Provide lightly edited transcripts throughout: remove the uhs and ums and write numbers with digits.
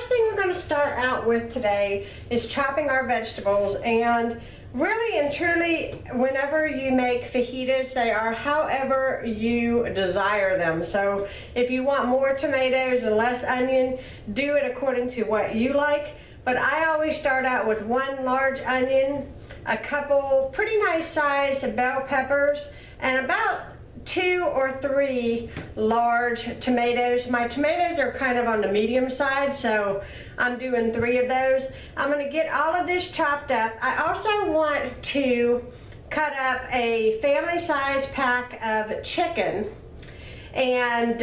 first thing we're going to start out with today is chopping our vegetables. And really and truly, whenever you make fajitas, they are however you desire them. So if you want more tomatoes and less onion, do it according to what you like. But I always start out with one large onion, a couple pretty nice sized bell peppers, and about 2 or 3 large tomatoes. My tomatoes are kind of on the medium side, so I'm doing 3 of those. I'm going to get all of this chopped up. I also want to cut up a family size pack of chicken and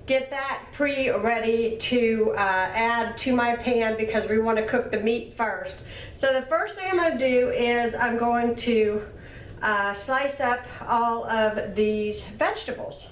get that pre-ready to add to my pan because we want to cook the meat first. So the first thing I'm going to do is I'm going to slice up all of these vegetables.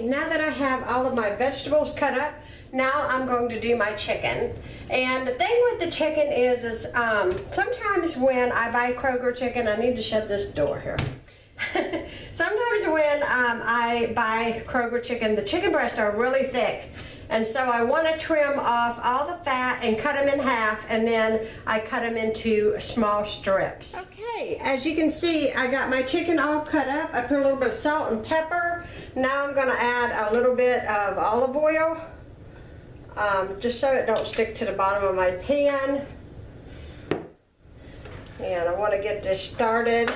Now that I have all of my vegetables cut up, now I'm going to do my chicken. And the thing with the chicken is sometimes when I buy Kroger chicken, I need to shut this door here. Sometimes when I buy Kroger chicken, the chicken breasts are really thick. And so I want to trim off all the fat and cut them in half, and then I cut them into small strips. Okay, as you can see, I got my chicken all cut up. I put a little bit of salt and pepper. Now I'm going to add a little bit of olive oil, just so it don't stick to the bottom of my pan. And I want to get this started.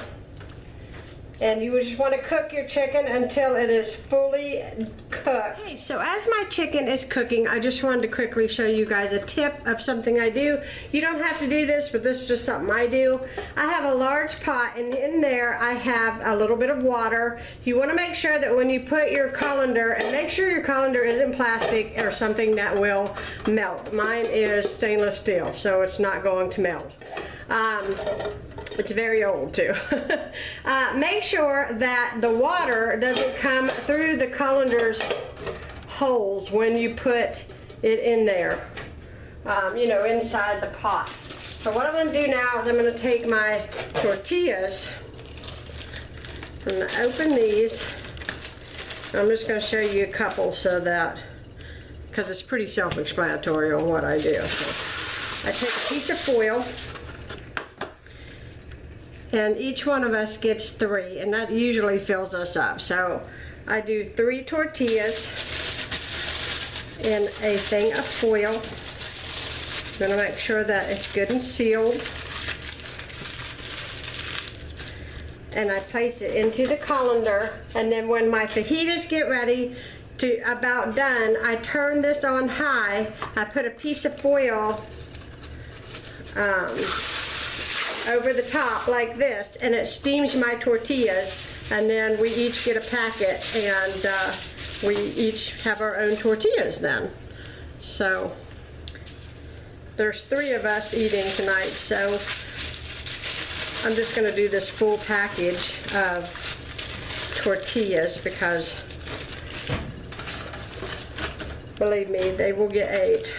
And you just want to cook your chicken until it is fully cooked. Okay, so as my chicken is cooking, I just wanted to quickly show you guys a tip of something I do. You don't have to do this, but this is just something I do. I have a large pot, and in there I have a little bit of water. You want to make sure that when you put your colander, and make sure your colander isn't plastic or something that will melt. Mine is stainless steel, so it's not going to melt. It's very old too. Make sure that the water doesn't come through the colander's holes when you put it in there, you know, inside the pot. So what I'm going to do now is I'm going to take my tortillas. I'm going to open these. I'm just going to show you a couple so that, because it's pretty self-explanatory on what I do. So I take a piece of foil. And each one of us gets 3, and that usually fills us up. So I do 3 tortillas in a thing of foil. I'm going to make sure that it's good and sealed. And I place it into the colander, and then when my fajitas get ready to about done, I turn this on high. I put a piece of foil over the top like this, and it steams my tortillas, and then we each get a packet, and we each have our own tortillas then. So there's 3 of us eating tonight, so I'm just going to do this full package of tortillas because, believe me, they will get 8.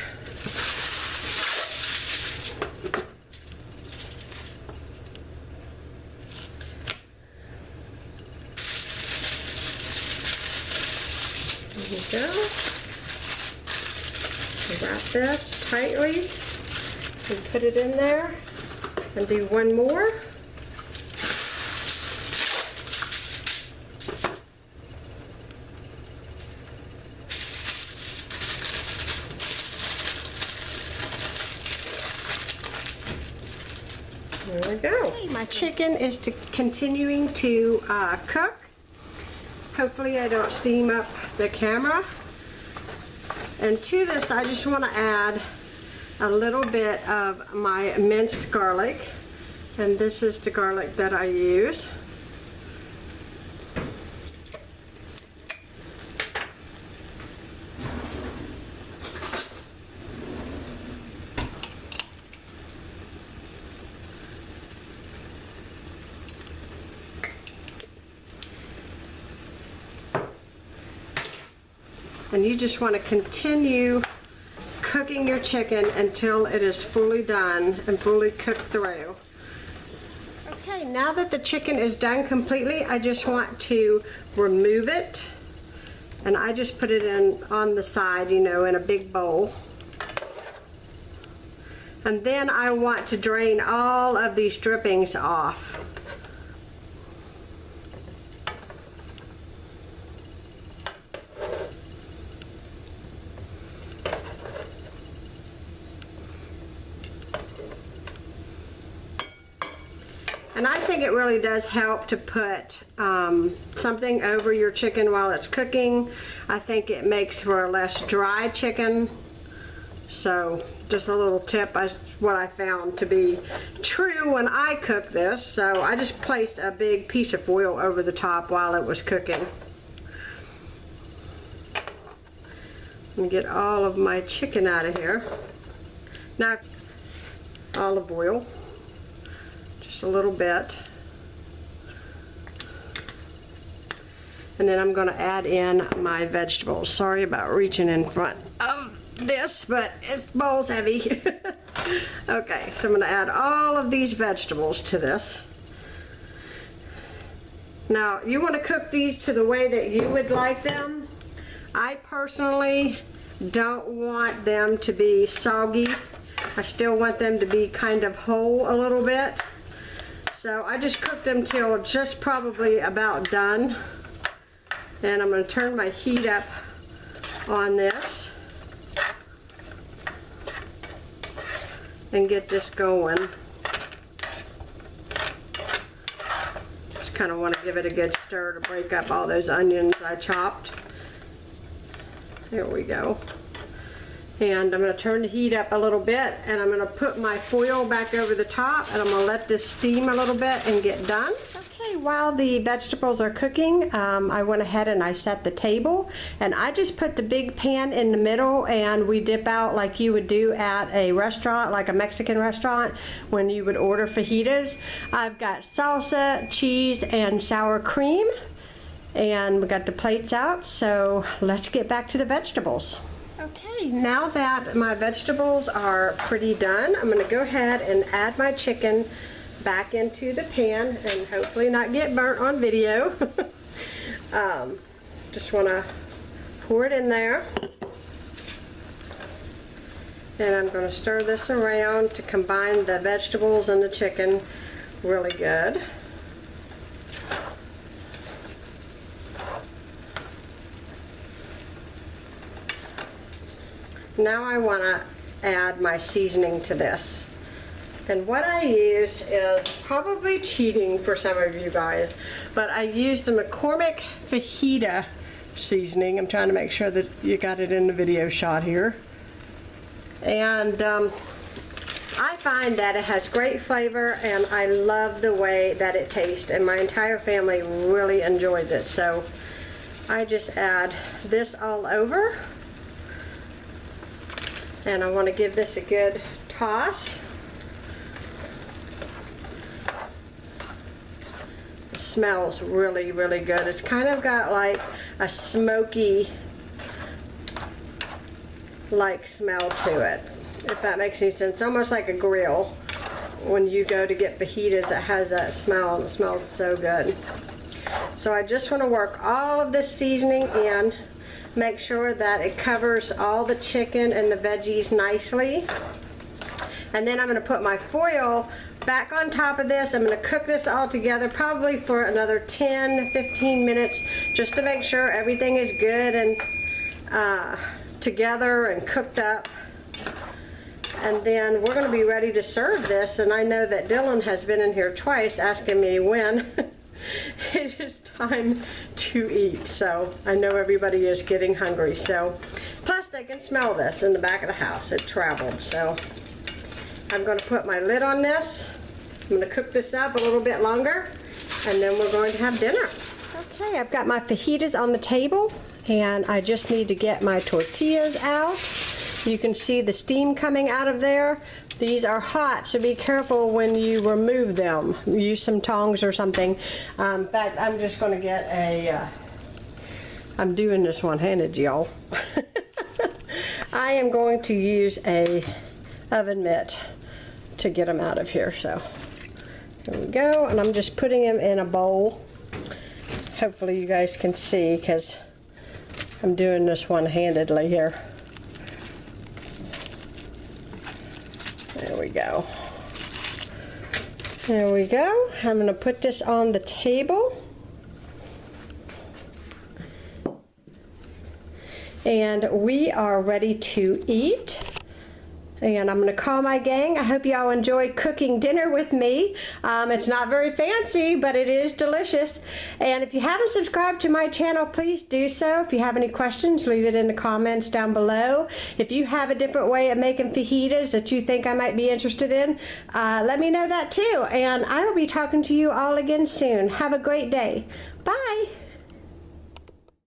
There we go. Wrap this tightly and put it in there, and do one more. There we go. Okay, my chicken is continuing to cook. Hopefully I don't steam up the camera. And to this, I just want to add a little bit of my minced garlic. And this is the garlic that I use. And you just want to continue cooking your chicken until it is fully done and fully cooked through. Okay, now that the chicken is done completely, I just want to remove it. And I just put it in on the side, you know, in a big bowl. And then I want to drain all of these drippings off. And I think it really does help to put something over your chicken while it's cooking. I think it makes for a less dry chicken. So just a little tip, what I found to be true when I cooked this. So I just placed a big piece of foil over the top while it was cooking. Let me get all of my chicken out of here. Now, olive oil. Just a little bit. And then I'm going to add in my vegetables. Sorry about reaching in front of this, but this bowl's heavy. Okay, so I'm going to add all of these vegetables to this. Now, you want to cook these to the way that you would like them. I personally don't want them to be soggy. I still want them to be kind of whole a little bit. So I just cooked them till just probably about done. And I'm going to turn my heat up on this and get this going. Just kind of want to give it a good stir to break up all those onions I chopped. There we go. And I'm going to turn the heat up a little bit, and I'm going to put my foil back over the top, and I'm going to let this steam a little bit and get done. Okay, while the vegetables are cooking, I went ahead and I set the table, and I just put the big pan in the middle, and we dip out like you would do at a restaurant, like a Mexican restaurant, when you would order fajitas. I've got salsa, cheese, and sour cream, and we got the plates out, so let's get back to the vegetables. Okay, now that my vegetables are pretty done, I'm going to go ahead and add my chicken back into the pan and hopefully not get burnt on video. Just want to pour it in there. And I'm going to stir this around to combine the vegetables and the chicken really good. Now I want to add my seasoning to this. And what I use is probably cheating for some of you guys, but I used the McCormick fajita seasoning. I'm trying to make sure that you got it in the video shot here. And I find that it has great flavor, and I love the way that it tastes, and my entire family really enjoys it. So I just add this all over. And I want to give this a good toss. It smells really, really good. It's kind of got like a smoky like smell to it, if that makes any sense. Almost like a grill. When you go to get fajitas, it has that smell, and it smells so good. So I just want to work all of this seasoning in. Make sure that it covers all the chicken and the veggies nicely. And then I'm going to put my foil back on top of this. I'm going to cook this all together probably for another 10-15 minutes just to make sure everything is good and together and cooked up. And then we're going to be ready to serve this. And I know that Dylan has been in here twice asking me when it is time to eat, so I know everybody is getting hungry. So plus they can smell this in the back of the house. It traveled, so I'm going to put my lid on this. I'm going to cook this up a little bit longer, and then we're going to have dinner. Okay, I've got my fajitas on the table, and I just need to get my tortillas out. You can see the steam coming out of there. These are hot, so be careful when you remove them. Use some tongs or something. In fact, I'm just going to get a... I'm doing this one-handed, y'all. I am going to use a oven mitt to get them out of here. So here we go, and I'm just putting them in a bowl. Hopefully you guys can see because I'm doing this one-handedly here. There we go. There we go. I'm going to put this on the table. And we are ready to eat. And I'm going to call my gang. I hope y'all enjoyed cooking dinner with me. It's not very fancy, but it is delicious. And if you haven't subscribed to my channel, please do so. If you have any questions, leave it in the comments down below. If you have a different way of making fajitas that you think I might be interested in, let me know that too. And I will be talking to you all again soon. Have a great day. Bye.